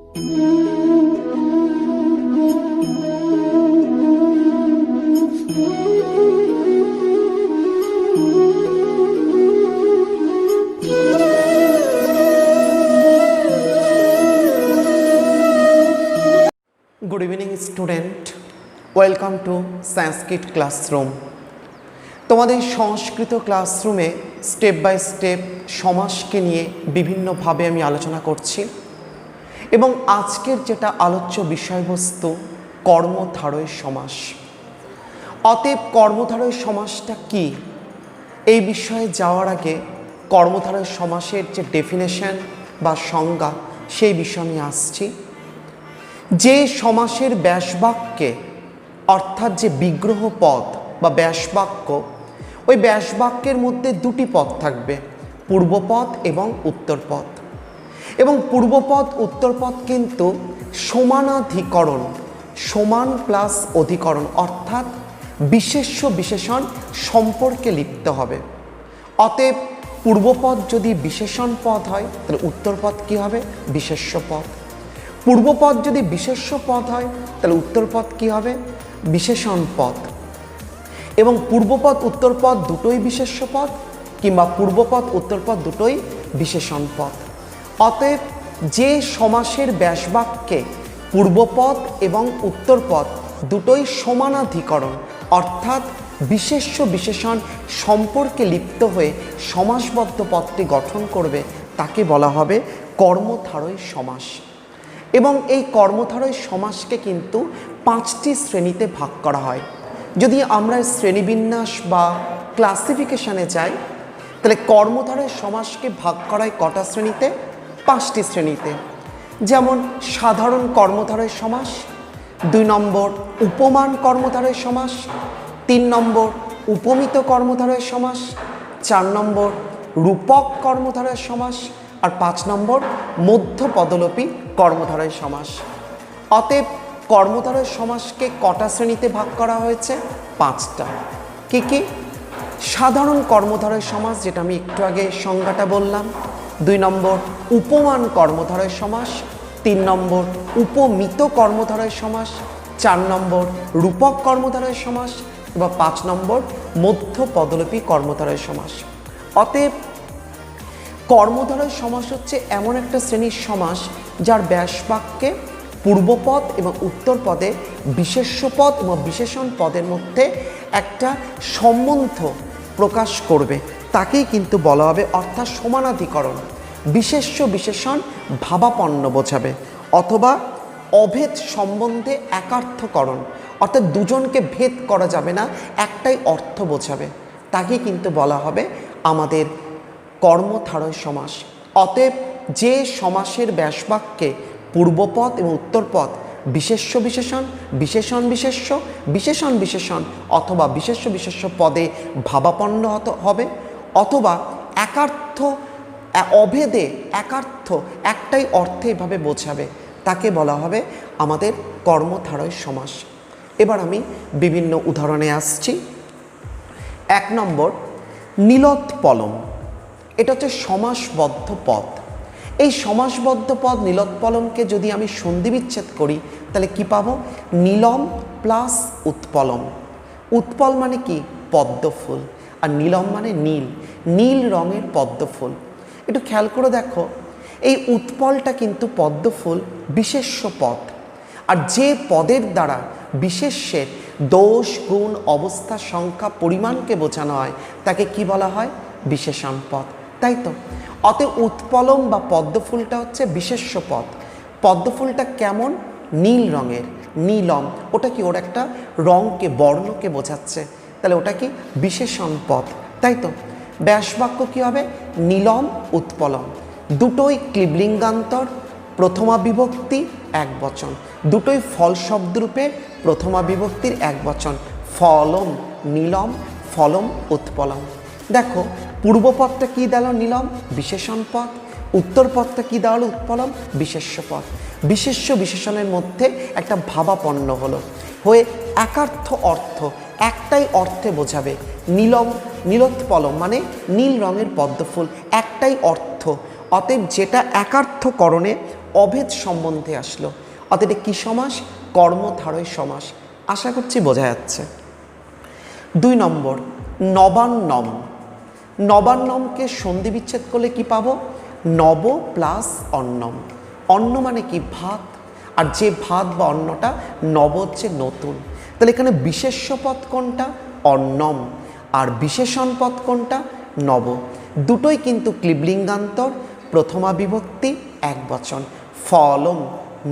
Good evening student, welcome to Sanskrit classroom. তোমাদের সংস্কৃত ক্লাসরুমে step by step সমাসকে নিয়ে বিভিন্নভাবে আমি আলোচনা করছি এবং আজকের যেটা আলোচ্য বিষয়বস্তু কর্মধারয় সমাস। অতএব কর্মধারয় সমাসটা কি এই বিষয়ে যাওয়ার আগে কর্মধারয় সমাসের যে ডেফিনেশন বা সংজ্ঞা সেই বিষয়ে আমি আসছি। যে সমাসের ব্যাসবাক্যে অর্থাৎ যে বিগ্রহ পদ বা ব্যাসবাক্য, ওই ব্যাসবাক্যের মধ্যে দুটি পদ থাকবে, পূর্বপদ এবং উত্তরপদ। এবং পূর্বপদ উত্তরপদ কিন্তু সমানাধিকরণ, সমান প্লাস অধিকরণ অর্থাৎ বিশেষ্য বিশেষণ সম্পর্কে লিপ্ত হবে। অতএব পূর্বপদ যদি বিশেষণ পদ হয় তাহলে উত্তরপদ কি হবে? বিশেষ্য পদ। পূর্বপদ যদি বিশেষ্য পদ হয় তাহলে উত্তরপদ কি হবে? বিশেষণ পদ। এবং পূর্বপদ উত্তরপদ দুটোই বিশেষ্য পদ কিংবা পূর্বপদ উত্তরপদ দুটোই বিশেষণ পদ। অতএব যে সমাসের ব্যাসবাক্যে পূর্বপদ এবং উত্তরপদ দুটোই সমানাধিকরণ অর্থাৎ বিশেষ্য বিশেষণ সম্পর্কে লিপ্ত হয়ে সমাসবদ্ধ পদটি গঠন করবে তাকে বলা হবে কর্মধারয় সমাস। এবং এই কর্মধারয় সমাসকে কিন্তু 5টি শ্রেণীতে ভাগ করা হয়। যদি আমরা শ্রেণীবিন্যাস বা ক্লাসিফিকেশানে যাই তাহলে কর্মধারয় সমাসকে ভাগ করা হয় কটা শ্রেণীতে? 5টি শ্রেণীতে। যেমন সাধারণ কর্মধারয় সমাস, 2 নম্বর উপমান কর্মধারয় সমাস, 3 নম্বর উপমিত কর্মধারয় সমাস, 4 নম্বর রূপক কর্মধারয় সমাস আর 5 নম্বর মধ্যপদলোপী কর্মধারয় সমাস। অতএব কর্মধারয় সমাসকে কটা শ্রেণীতে ভাগ করা হয়েছে? 5টা। কি কি? সাধারণ কর্মধারয় সমাস, যেটা আমি একটু আগে সংজ্ঞাটা বললাম। 2 নম্বর উপমান কর্মধারয় সমাস, 3 নম্বর উপমিত কর্মধারয় সমাস, 4 নম্বর রূপক কর্মধারয় সমাস এবং 5 নম্বর মধ্যপদলোপী কর্মধারয় সমাস। অতএব কর্মধারয় সমাস হচ্ছে এমন একটা শ্রেণীর সমাস যার ব্যাসবাক্যে পূর্বপদ এবং উত্তরপদে বিশেষ্য পদ এবং বিশেষণ পদের মধ্যে একটা সম্বন্ধ প্রকাশ করবে, তাকেই কিন্তু বলা হবে অর্থাৎ সমানাধিকরণ। বিশেষ্য বিশেষণ ভাবাপন্ন বোঝাবে অথবা অভেদ সম্বন্ধে একার্থকরণ অর্থাৎ দুজনকে ভেদ করা যাবে না, একটাই অর্থ বোঝাবে, তাকে কিন্তু বলা হবে আমাদের কর্মধারয় সমাস। অতএব যে সমাসের ব্যাসবাক্যে পূর্বপদ এবং উত্তরপদ বিশেষ্য বিশেষণ, বিশেষণ বিশেষ্য, বিশেষণ বিশেষণ অথবা বিশেষ্য বিশেষ্য পদে ভাবাপন্ন হবে অথবা একার্থ অভেদে একার্থ একটাই অর্থে এভাবে বোঝাবে, তাকে বলা হবে আমাদের কর্মধারয় সমাস। এবার আমি বিভিন্ন উদাহরণে আসছি। 1 নম্বর নীলোৎপলম। এটা হচ্ছে সমাসবদ্ধ পদ। এই সমাসবদ্ধ পদ নীলোৎপলমকে যদি আমি সন্ধিবিচ্ছেদ করি তাহলে কি পাবো? নীলম প্লাস উৎপলম। উৎপল মানে কি? পদ্মফুল। আর নীলম মানে নীল, নীল রঙের পদ্মফুল। একটু খেয়াল করে দেখো, এই উৎপলটা কিন্তু পদ্মফুল বিশেষ্য পদ। আর যে পদের দ্বারা বিশেষ্যের দোষ গুণ অবস্থা সংখ্যা পরিমাণকে বোঝানো হয় তাকে কি বলা হয়? বিশেষণ পদ, তাই তো? অতএব উৎপলম বা পদ্মফুলটা হচ্ছে বিশেষ্য পদ। পদ্মফুলটা কেমন? নীল রঙের। নীলম ওটা কি? ওর একটা রঙকে বর্ণকে বোঝাচ্ছে, তাহলে ওটা কি? বিশেষণ পদ, তাই তো? ব্যাসবাক্য কি হবে? নীলম উৎপলম। দুটোই ক্লিবলিঙ্গান্তর, প্রথমা বিভক্তি একবচন, দুটোই ফল শব্দরূপে প্রথমা বিভক্তির একবচন। ফলম নীলম, ফলম উৎপলম। দেখো পূর্বপদটা কি দাঁড়ালো? নীলম বিশেষণ পদ। উত্তরপদটা কি দাঁড়ালো? উৎপলম বিশেষ্য পদ। বিশেষ্য বিশেষণের মধ্যে একটা ভাবাপন্ন হলো হয়ে একার্থ অর্থ একটাই অর্থে বোঝাবে। নীলম নীলোৎপলম মানে নীল রঙের পদ্মফুল, একটাই অর্থ। অতএব যেটা একার্থকরণে অভেদ সম্বন্ধে আসলো, অর্থাৎ এটা কী সমাস? কর্মধারয় সমাস। আশা করছি বোঝা যাচ্ছে। 2 নম্বর নবান্নম। নবান্নমকে সন্ধি বিচ্ছেদ করলে কি পাবো? নব প্লাস অন্নম। অন্ন মানে কি? ভাত। আর যে ভাত বা অন্নটা, নব হচ্ছে নতুন। তাহলে এখানে বিশেষ্য পদ কোনটা? অন্নম। আর বিশেষণ পদ কোনটা? নব। দুটোই কিন্তু ক্লিবলিঙ্গান্তর, প্রথমা বিভক্তি, একবচন। ফলম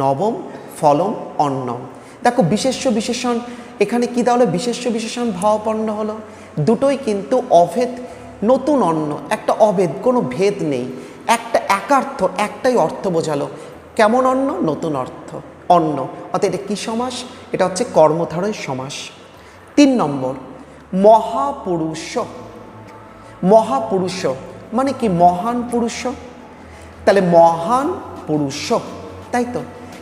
নবম, ফলম অন্নম। দেখো বিশেষ্য বিশেষণ এখানে কি তাহলে বিশেষ্য বিশেষণ ভাবাপন্ন হলো। দুটোই কিন্তু অভেদ, নতুন অন্ন, একটা অভেদ, কোনো ভেদ নেই, একটা একার্থ, একটাই অর্থ বোঝালো। কেমন অন্ন? নতুন অর্থ অন্ন। অর্থাৎ এটা কী সমাস? এটা হচ্ছে কর্মধারয় সমাস। 3 নম্বর মহাপুরুষ। মহাপুরুষ মানে কি? মহান পুরুষ। তাহলে মহান পুরুষ, তাই তো।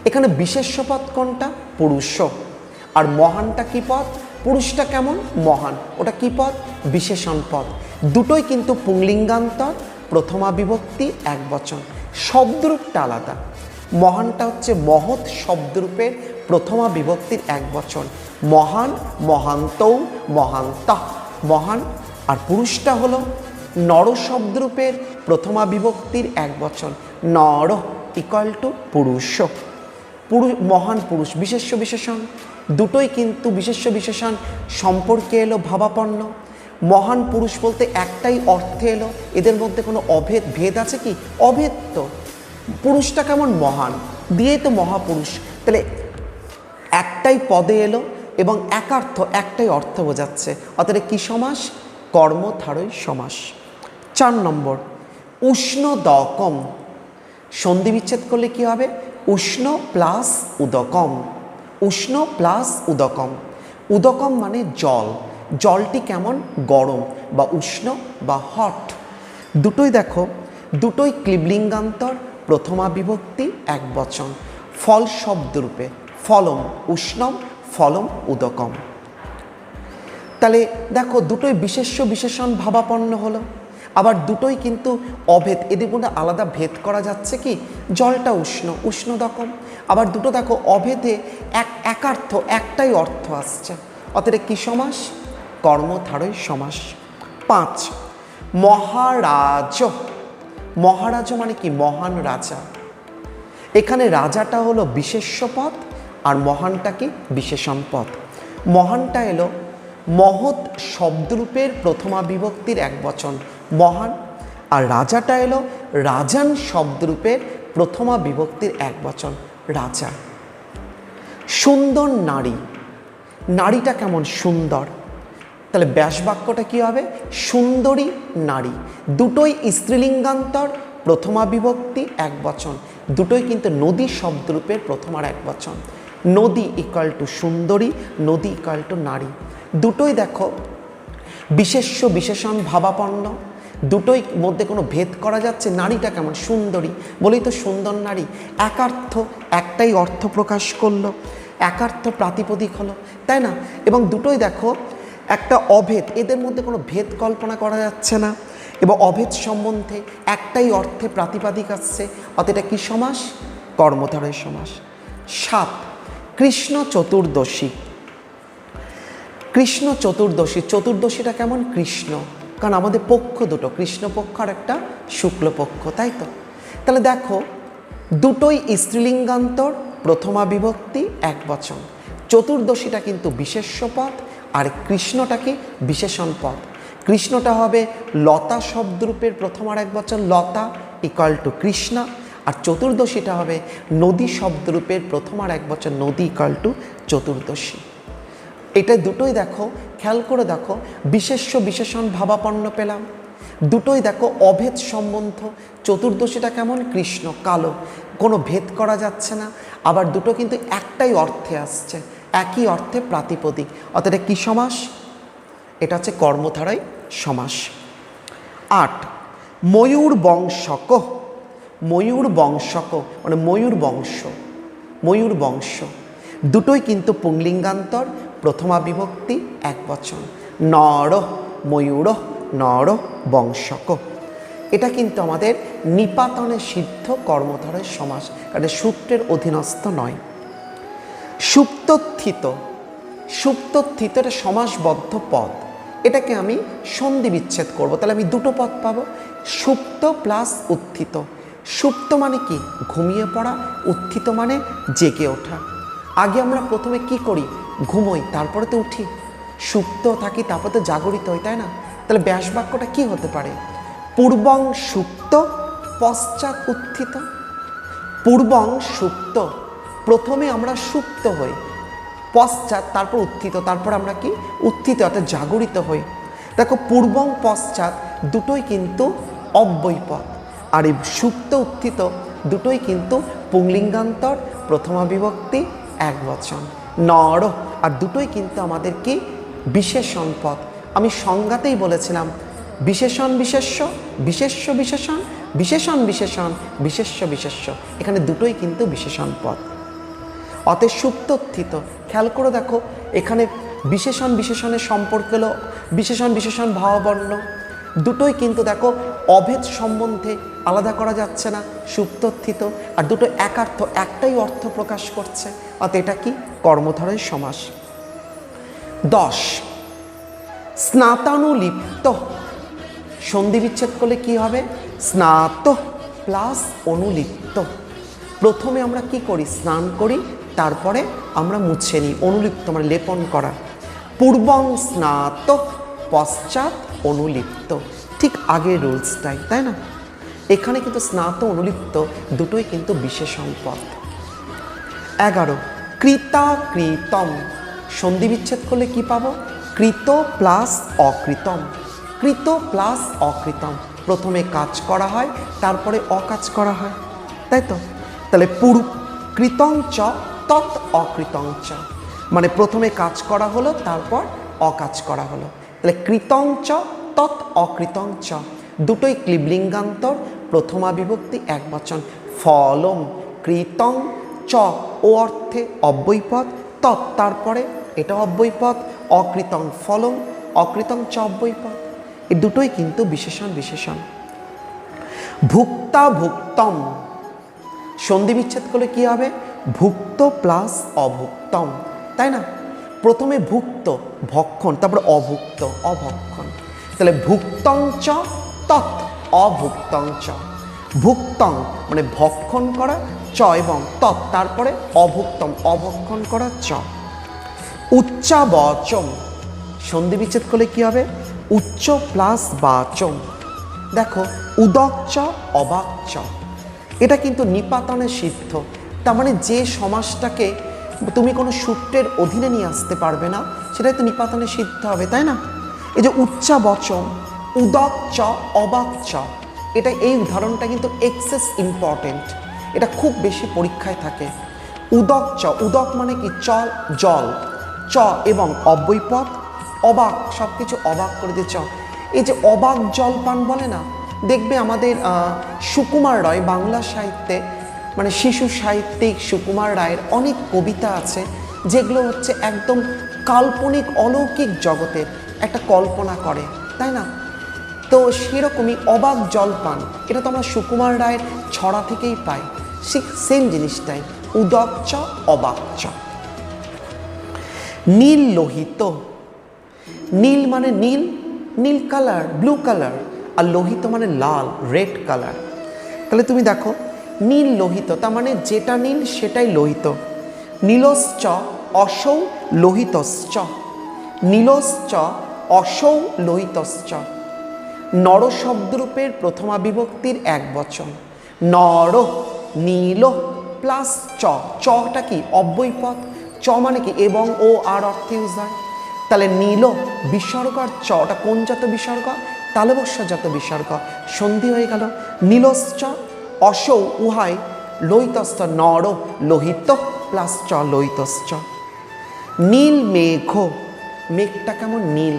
এখানে বিশেষ্য পদ কোনটা? পুরুষ। আর মহানটা কি পদ? পুরুষটা কেমন? মহান। ওটা কি পদ? বিশেষণ পদ। দুটোই কিন্তু পুংলিঙ্গান্তর, প্রথমা বিভক্তি, একবচন। শব্দরূপটা আলাদা। মহানটা হচ্ছে মহৎ শব্দরূপের প্রথমা বিভক্তির একবচন। মহান, মহান্তৌ, মহান্তঃ, মহান। আর পুরুষটা হলো নর শব্দরূপের প্রথমা বিভক্তির একবচন। নর ইকুয়াল টু পুরুষ। মহান পুরুষ, বিশেষ্য বিশেষণ। দুটোই কিন্তু বিশেষ্য বিশেষণ সম্পর্কে এলো ভাবাপন্ন। মহান পুরুষ বলতে একটাই অর্থে এলো, এদের মধ্যে কোনো অভেদ, ভেদ আছে কি? অভেদ তো। পুরুষটা কেমন? মহান, দিয়েই তো মহাপুরুষ। তাহলে একটাই পদে এলো এবং একার্থ, একটাই অর্থ বোঝাচ্ছে। অর্থাৎ কি সমাস? কর্মধারয় সমাস। 4 নম্বর উষ্ণদকম। সন্ধি বিচ্ছেদ করলে কি হবে? উষ্ণ প্লাস উদকম। উষ্ণ প্লাস উদকম। উদকম মানে জল। জলটি কেমন? গরম বা উষ্ণ বা হট। দুটোই দেখো, দুটোই ক্লিবলিঙ্গান্তর, প্রথমা বিভক্তি, একবচন। ফল শব্দরূপে ফলম উষ্ণম, ফলম উদকম। তাহলে দেখো দুটোই বিশেষ্য বিশেষণ ভাবাপন্ন হলো। আবার দুটোই কিন্তু অভেদ, এদের মধ্যে আলাদা ভেদ করা যাচ্ছে কি? জলটা উষ্ণ, উষ্ণদকম। আবার দুটো দেখো অভেদে একার্থ, একটাই অর্থ আসছে। অতএব কি সমাস? কর্মধারয় সমাস। 5 মহারাজ। মহারাজ মানে কি? মহান রাজা। এখানে রাজাটা হলো বিশেষ্য পদ আর মহানটা কি? বিশেষণ পদ। মহানটা এলো মহৎ শব্দরূপের প্রথমা বিভক্তির একবচন, মহান। আর রাজাটা এলো রাজান শব্দরূপের প্রথমা বিভক্তির একবচন, রাজা। সুন্দর নারী। নারীটা কেমন? সুন্দর। তাহলে ব্যাস বাক্যটা কী হবে? সুন্দরী নারী। দুটোই স্ত্রীলিঙ্গান্তর, প্রথমা বিভক্তি, একবচন। দুটোই কিন্তু নদী শব্দরূপের প্রথমার একবচন। নদী ইকুয়াল টু সুন্দরী, নদী ইকুয়াল টু নারী। দুটোই দেখো বিশেষ্য বিশেষণ ভাবাপন্ন, দুটোই মধ্যে কোনো ভেদ করা যাচ্ছে। নারীটা কেমন? সুন্দরী, বলেই তো সুন্দর নারী। একার্থ, একটাই অর্থ প্রকাশ করলো, একার্থ প্রাতিপদিক হলো, তাই না? এবং দুটোই দেখো একটা অভেদ, এদের মধ্যে কোনো ভেদ কল্পনা করা যাচ্ছে না এবং অভেদ সম্বন্ধে একটাই অর্থে প্রাতিপাদিক আসছে। অতএব এটা কি সমাস? কর্মধারয় সমাস। 7 কৃষ্ণ চতুর্দশী। কৃষ্ণ চতুর্দশী, চতুর্দশীটা কেমন? কৃষ্ণ, কারণ আমাদের পক্ষ দুটো, কৃষ্ণ পক্ষ আর একটা শুক্ল পক্ষ, তাই তো। তাহলে দেখো দুটোই স্ত্রীলিঙ্গান্তর, প্রথমা বিভক্তি, একবচন। চতুর্দশীটা কিন্তু বিশেষ্য পদ আর কৃষ্ণটা কি? বিশেষণ পদ। কৃষ্ণটা হবে লতা শব্দরূপের প্রথমার একবচন, লতা ইকুয়াল টু কৃষ্ণা। আর চতুর্দশীটা হবে নদী শব্দরূপের প্রথমার একবচন, নদী ইকুয়াল টু চতুর্দশী। এটা দুটোই দেখো, খেয়াল করে দেখো, বিশেষ্য বিশেষণ ভাবাপন্ন পেলাম। দুটোই দেখো অভেদ সম্বন্ধ। চতুর্দশীটা কেমন? কৃষ্ণ, কালো, কোনো ভেদ করা যাচ্ছে না। আবার দুটো কিন্তু একটাই অর্থে আসছে, একই অর্থে প্রাতিপদিক। অর্থাৎ কি সমাস? এটা হচ্ছে কর্মধারয় সমাস। 8 ময়ূর বংশক। ময়ূর বংশক মানে ময়ূর বংশ, ময়ূর বংশ। দুটোই কিন্তু পুংলিঙ্গান্তর, প্রথমা বিভক্তি, একবচন। নর ময়ূর, নর বংশক। এটা কিন্তু আমাদের নিপাতনে সিদ্ধ কর্মধারয় সমাস, কারণ সূত্রের অধীনস্থ নয়। সুপ্তোত্থিত, সুপ্তোত্থিত এটা সমাসবদ্ধ পদ, এটাকে আমি সন্ধি বিচ্ছেদ করব, তাহলে আমি দুটো পদ পাবো, সুপ্ত প্লাস উত্থিত। সুপ্ত মানে কি? ঘুমিয়ে পড়া, উত্থিত মানে জেগে ওঠা। আগে আমরা প্রথমে কি করি? ঘুমোই, তারপরে তো উঠি। সুপ্ত থাকি, তারপরে তো জাগরিত হই, তাই না? তাহলে ব্যাস বাক্যটা কি হতে পারে? পূর্বং সুপ্ত পশ্চাৎ উত্থিত। পূর্বং সুপ্ত, প্রথমে আমরা সুপ্ত হই, পশ্চাৎ তারপর উত্থিত, তারপর আমরা কি? উত্থিত অর্থাৎ জাগরিত হই। দেখো পূর্বং পশ্চাৎ দুটোই কিন্তু অব্যয়পদ, আর এই সুপ্ত উত্থিত দুটোই কিন্তু পুংলিঙ্গান্তর, প্রথমা বিভক্তি, একবচন, নর, আর দুটোই কিন্তু আমাদের কি? বিশেষণ পদ। আমি সংজ্ঞাতেই বলেছিলাম বিশেষণ বিশেষ্য, বিশেষ্য বিশেষণ, বিশেষণ বিশেষণ, বিশেষ্য বিশেষ্য, এখানে দুটোই কিন্তু বিশেষণ পদ। অতএব সুপ্তোত্থিত, খেয়াল করে দেখো এখানে বিশেষণ বিশেষণের সম্পর্ক হলো বিশেষণ বিশেষণ ভাববর্ণ, দুটোই কিন্তু দেখো অভেদ সম্বন্ধে আলাদা করা যাচ্ছে না, সুপ্তোত্থিত, আর দুটো একার্থ, একটাই অর্থ প্রকাশ করছে, অতএব এটা কি? কর্মধারয় সমাস। 10 স্নাতানুলিপ্ত, সন্ধি বিচ্ছেদ করলে কি হবে? স্নাত প্লাস অনুলিপ্ত। প্রথমে আমরা কি করি? স্নান করি, তারপরে আমরা মুছে নিই, অনুলিপ্ত মানে লেপন করা। পূর্বং স্নাত পশ্চাৎ অনুলিপ্ত, ঠিক আগের রুলসটাই, তাই না? এখানে কিন্তু স্নাত অনুলিপ্ত দুটোই কিন্তু বিশেষণ পদ। 11 কৃতাকৃতম, সন্ধি বিচ্ছেদ করলে কি পাবো? কৃত প্লাস অকৃতম। কৃত প্লাস অকৃতম, প্রথমে কাজ করা হয়, তারপরে অকাজ করা হয়, তাই তো? তাহলে কৃতং চ তৎ অকৃতং চ, মানে প্রথমে কাজ করা হলো, তারপর অকাজ করা হলো। তাহলে কৃতং চ তৎ অকৃতং চ, দুটোই ক্লিবলিঙ্গান্তর, প্রথমা বিভক্তি, একবচন। ফলম, কৃতং চ ও অর্থে অব্যয়পদ, তৎ তারপরে এটা অব্যয়পদ, অকৃতং ফলম, অকৃতং চ অব্যয়পদ, এই দুটোই কিন্তু বিশেষণ বিশেষণ। ভুক্তা ভুক্তম, সন্ধি বিচ্ছেদ করলে কি হবে? ভুক্ত প্লাস অভুক্তম, তাই না? প্রথমে ভুক্ত ভক্ষণ, তারপর অভুক্ত অভক্ষণ, তাহলে ভুক্তং চ তৎ অভুক্তং চ। ভুক্তং মানে ভক্ষণ করা, চ এবং তৎ তারপরে অভুক্তম অভক্ষণ করা, চ। উচ্চাবচম, সন্ধি বিচ্ছেদ করলে কি হবে? উচ্চ প্লাস বাচম। দেখো উদক চ অবাক চ, এটা কিন্তু নিপাতনে সিদ্ধ, তার মানে যে সমাসটাকে তুমি কোনো সূত্রের অধীনে নিয়ে আসতে পারবে না, সেটাই তো নিপাতনে সিদ্ধ হবে, তাই না? এই যে উচ্চাবচম, উদক চ অবাক চ, এটা এই উদাহরণটা কিন্তু এক্সেস ইম্পর্টেন্ট, এটা খুব বেশি পরীক্ষায় থাকে। উদক চ, উদক মানে কি? চল জল, চ এবং অব্যয়পদ, অবাক, সব কিছু অবাক করে দিয়ে চ। এই যে অবাক জলপান বলে না, দেখবে আমাদের সুকুমার রায় বাংলা সাহিত্যে, মানে শিশু সাহিত্যিক সুকুমার রায়ের অনেক কবিতা আছে যেগুলো হচ্ছে একদম কাল্পনিক অলৌকিক জগতের একটা কল্পনা করে, তাই না? তো সেরকমই অবাক জলপান, এটা তো আমরা সুকুমার রায়ের ছড়া থেকেই পাই, সেম জিনিসটাই, উদক চ অবাক চ। নীল লোহিত, নীল মানে নীল, নীল কালার, ব্লু কালার, আর লোহিত মানে লাল, রেড কালার। তাহলে তুমি দেখো নীল লোহিত, তার মানে যেটা নীল সেটাই লোহিত। নীলশ্চ অসৌ লোহিতশ্চ, নীলশ্চ অসৌ লোহিতশ্চ, নর শব্দরূপের প্রথমা বিভক্তির একবচন। নর, নীল প্লাস চ, চটা কি? অব্যয়পদ, চ মানে কি? এবং ও আর অর্থে ইউজ হয়। তাহলে নীল বিসর্গ আর চ, ওটা কোন জাত বিসর্গ? তালবস্যজাত বিসর্গ, সন্ধি হয়ে গেল। নীলশ্চ অসৌ উহাই লোহিতশ্চ, নর লোহিত প্লাস চ লোহিতশ্চ। নীল মেঘ, মেঘটা কেমন? নীল,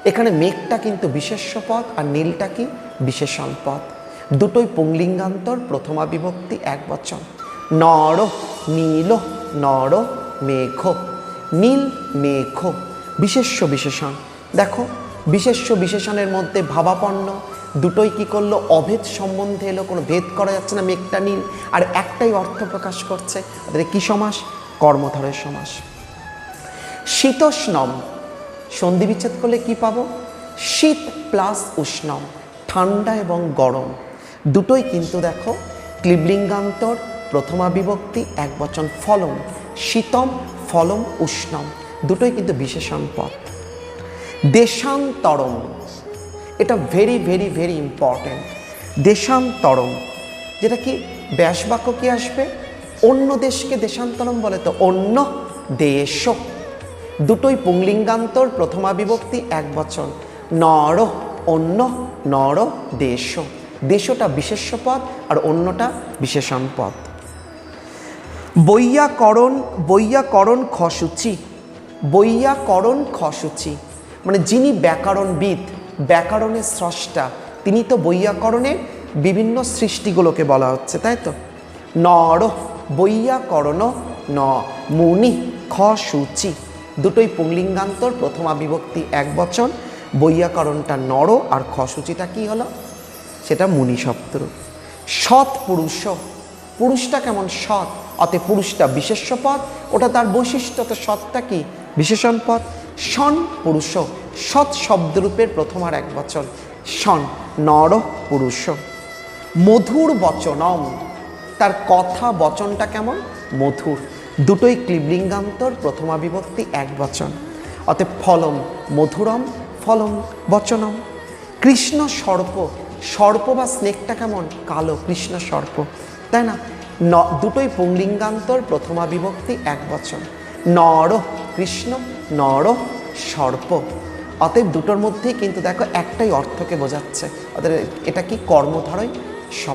এখানে মেঘটা কিন্তু বিশেষ্য পদ আর নীলটা কি? বিশেষণ পদ, দুটোই পুংলিঙ্গান্তর, প্রথমা বিভক্তি, একবচন। নর নীল, নর মেঘ, নীল মেঘ, বিশেষ্য বিশেষণ। দেখো বিশেষ্য বিশেষণের মধ্যে ভাবাপন্ন, দুটোই কি করলো, অভেদ সম্বন্ধে এলো, কোনো ভেদ করা যাচ্ছে না, মেঘটা নীল, আর একটাই অর্থ প্রকাশ করছে। তাহলে কি সমাস? কর্মধারয় সমাস। শীতোষ্ণম, সন্ধি বিচ্ছেদ করলে কি পাবো? শীত প্লাস উষ্ণম, ঠান্ডা এবং গরম, দুটোই কিন্তু দেখো ক্লিবলিঙ্গান্তর, প্রথমা বিভক্তি, একবচন ফলম, শীতম ফলম উষ্ণম, দুটোই কিন্তু বিশেষণ পদ। দেশান্তরম, এটা ভেরি ভেরি ভেরি ইম্পর্টেন্ট। দেশান্তরম যেটা কি ব্যাসবাক্য কি আসবে? অন্য দেশকে দেশান্তরম বলে তো, অন্য দেশ, দুটোই পুংলিঙ্গান্তর, প্রথমা বিভক্তি, একবচন, নর, অন্য, নর দেশ, দেশটা বিশেষ্য পদ আর অন্যটা বিশেষণ পদ। বৈয়াকরণ, বৈয়াকরণ খসুচি, বৈয়াকরণ খসুচি মানে যিনি ব্যাকরণবিদ, ব্যাকরণের স্রষ্টা, তিনি তো বৈয়াকরণের বিভিন্ন সৃষ্টিগুলোকে বলা হচ্ছে, তাই তো। নর বৈয়াকরণ ন মুনি খসুচি, দুটোই পুংলিঙ্গান্তর, প্রথমা বিভক্তি, একবচন, বৈয়াকরণটা নর আর খসুচিটা কি হলো? সেটা মুনি শব্দ। সৎ পুরুষ, পুরুষটা কেমন? সৎ, অতএব পুরুষটা বিশেষ্য পদ, ওটা তার বৈশিষ্ট্য, তো সৎটা কি বিশেষণ পদ। সন পুরুষ, সৎ শব্দরূপের প্রথম আর একবচন, সন নর পুরুষ। মধুর বচনম, তার কথা বচনটা কেমন? মধুর, দুটোই ক্লিবলিঙ্গান্তর, প্রথমা বিভক্তি, একবচন, অতএব ফলম মধুরম, ফলম বচনম। কৃষ্ণ সর্প, সর্প বা স্নেকটা কেমন? কালো, কৃষ্ণ সর্প, তাই না। দুটোই পুংলিঙ্গান্তর, প্রথমা বিভক্তি, একবচন, নর কৃষ্ণ, নর সর্প, অতএব দুটোর মধ্যেই কিন্তু দেখো একটাই অর্থকে বোঝাচ্ছে, অতএব এটা কি কর্মধারয়